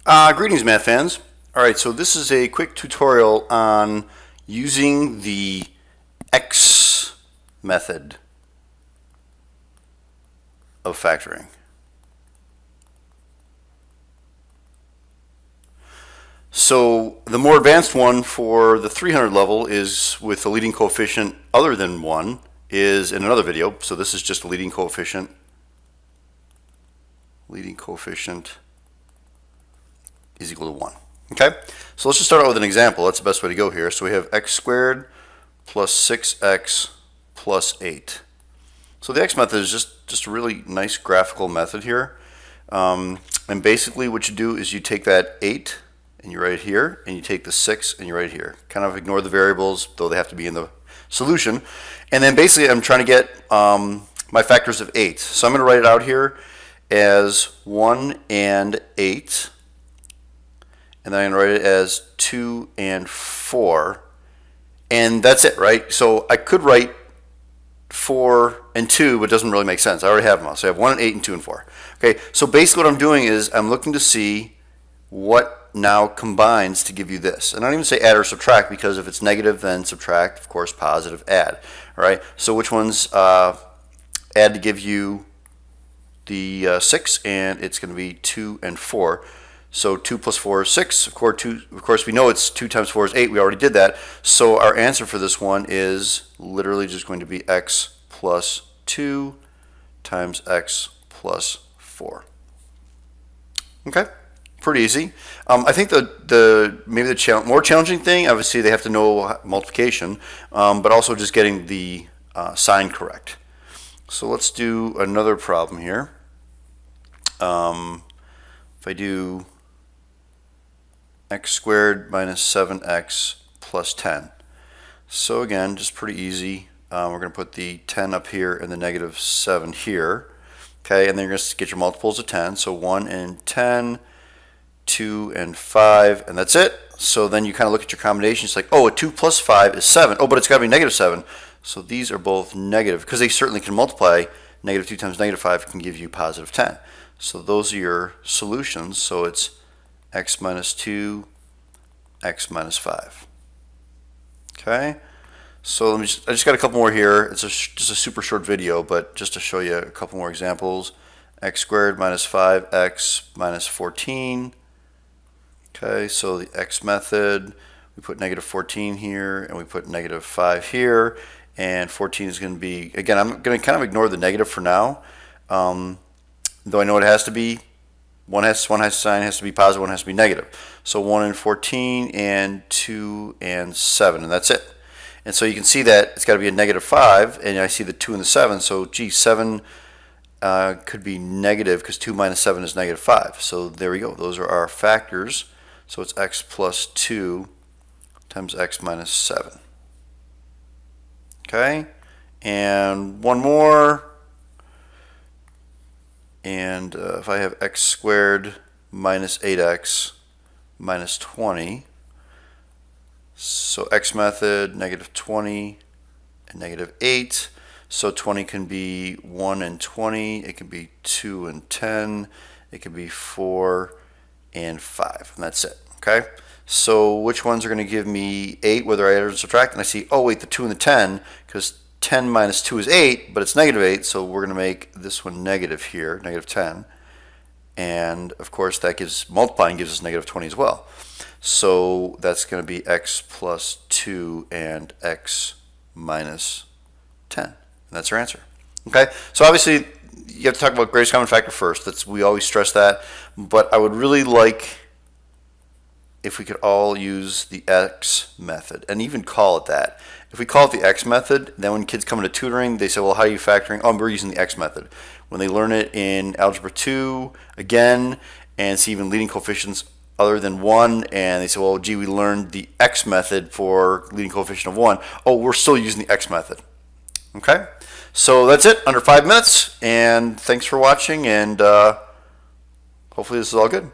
Greetings, math fans. All right, so this is a quick tutorial on using the X method of factoring. So the more advanced one for the 300 level is with a leading coefficient other than 1 is in another video. So this is just a leading coefficient. Leading coefficient is equal to 1. Okay, so let's just start out with an example. That's the best way to go here. So we have x squared plus 6x plus 8. So the x method is just a really nice graphical method here. And basically what you do is you take that 8 and you write it here, and you take the 6 and you write it here. Kind of ignore the variables, though they have to be in the solution. And then basically I'm trying to get my factors of 8. So I'm going to write it out here as 1 and 8. And then I'm going to write it as 2 and 4. And that's it, right? So I could write 4 and 2, but it doesn't really make sense. I already have them all. So I have 1 and 8 and 2 and 4. Okay, so basically what I'm doing is I'm looking to see what now combines to give you this. And I don't even say add or subtract, because if it's negative, then subtract. Of course, positive, add. All right, so which ones add to give you the 6? And it's going to be 2 and 4. So 2 plus 4 is 6. Of course, we know it's 2 times 4 is 8. We already did that. So our answer for this one is literally just going to be x plus 2 times x plus 4. Okay, pretty easy. I think maybe the more challenging thing, obviously they have to know multiplication, but also just getting the sign correct. So let's do another problem here. If I do x squared minus 7x plus 10. So again, just pretty easy. We're going to put the 10 up here and the negative 7 here. Okay, and then you're going to get your multiples of 10. So 1 and 10, 2 and 5, and that's it. So then you kind of look at your combination. It's like, oh, a 2 plus 5 is 7. Oh, but it's got to be negative 7. So these are both negative, because they certainly can multiply. Negative 2 times negative 5 can give you positive 10. So those are your solutions. So it's x minus 2, x minus 5. Okay, so I just got a couple more here. It's just a super short video, but just to show you a couple more examples. X squared minus 5x minus 14. Okay, so the x method, we put negative 14 here, and we put negative 5 here, and 14 is going to be, again, I'm going to kind of ignore the negative for now, though I know it has to be. One sign has to be positive, one has to be negative. So 1 and 14 and 2 and 7, and that's it. And so you can see that it's got to be a negative 5, and I see the 2 and the 7. So gee, 7 could be negative, because 2 minus 7 is negative 5. So there we go. Those are our factors. So it's x plus 2 times x minus 7. Okay, and one more. And if I have x squared minus 8x minus 20, so x method, negative 20 and negative 8. So 20 can be 1 and 20. It can be 2 and 10. It can be 4 and 5. And that's it. Okay? So which ones are going to give me 8, whether I add or subtract? And I see, oh, wait, the 2 and the 10, because 10 minus 2 is 8, but it's negative 8, so we're going to make this one negative here, negative 10. And of course that gives, multiplying gives us negative 20 as well. So that's going to be x plus 2 and x minus 10. And that's our answer. Okay, so obviously you have to talk about greatest common factor first. We always stress that, but I would really like if we could all use the X method, and even call it that. If we call it the X method, then when kids come into tutoring, they say, well, how are you factoring? Oh, we're using the X method. When they learn it in Algebra 2, again, and see even leading coefficients other than 1, and they say, well, gee, we learned the X method for leading coefficient of 1. Oh, we're still using the X method. Okay? So that's it, under 5 minutes, and thanks for watching, and hopefully this is all good.